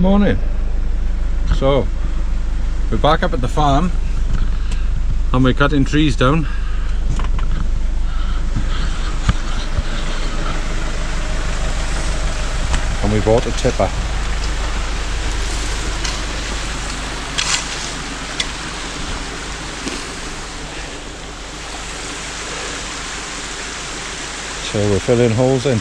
Good morning. So we're back up at the farm and we're cutting trees down. And we bought a tipper. So we're filling holes in.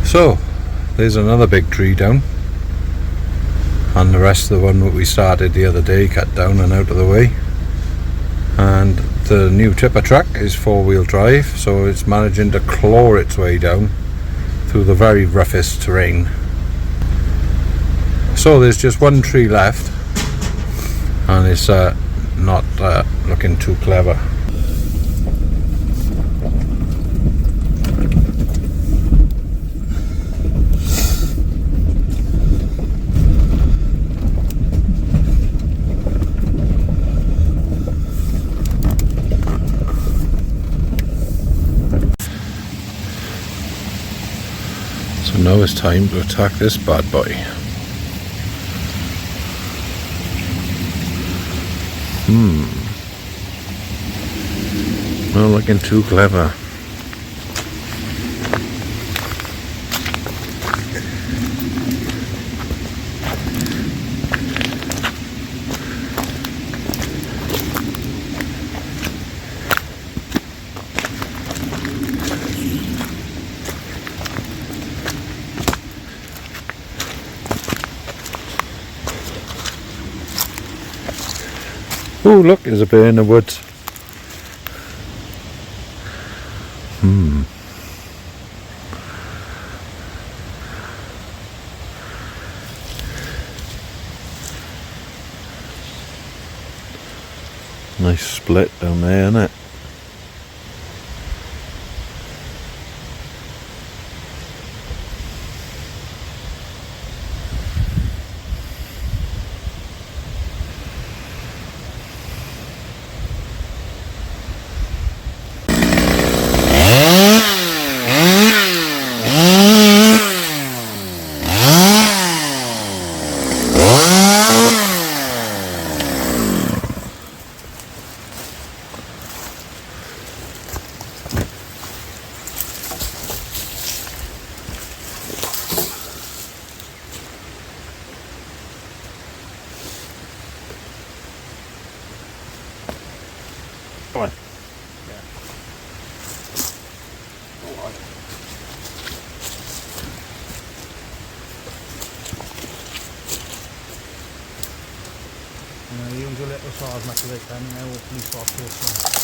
So there's another big tree down, and the rest of the one that we started the other day cut down and out of the way. And the new tipper truck is 4-wheel drive, so it's managing to claw its way down through the very roughest terrain. So there's just one tree left, and it's not looking too clever. So now it's time to attack this bad boy. Not looking too clever. Oh, look, there's a bear in the woods. Nice split down there, isn't it? Come on. Yeah. All right. Use a little saw as much as I can, and I hopefully stop this one.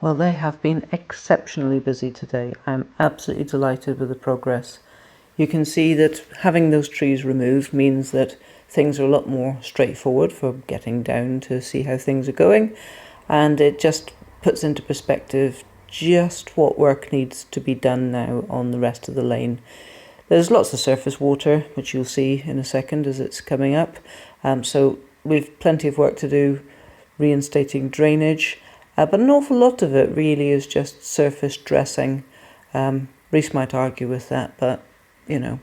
Well, they have been exceptionally busy today. I'm absolutely delighted with the progress. You can see that having those trees removed means that things are a lot more straightforward for getting down to see how things are going, and it just puts into perspective just what work needs to be done now on the rest of the lane. There's lots of surface water, which you'll see in a second as it's coming up, so we've plenty of work to do reinstating drainage, but an awful lot of it really is just surface dressing. Rhys might argue with that, but you know,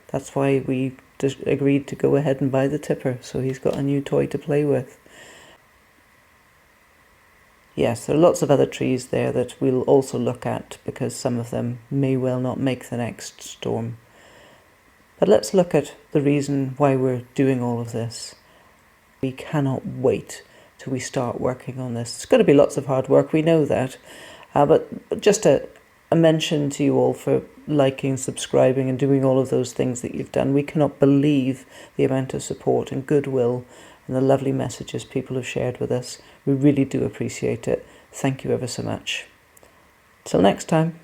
that's why we just agreed to go ahead and buy the tipper, so he's got a new toy to play with. Yes, there are lots of other trees there that we'll also look at because some of them may well not make the next storm. But let's look at the reason why we're doing all of this. We cannot wait till we start working on this. It's going to be lots of hard work, we know that, but just a mention to you all for liking, subscribing and doing all of those things that you've done. We cannot believe the amount of support and goodwill and the lovely messages people have shared with us. We really do appreciate it. Thank you ever so much. Till next time.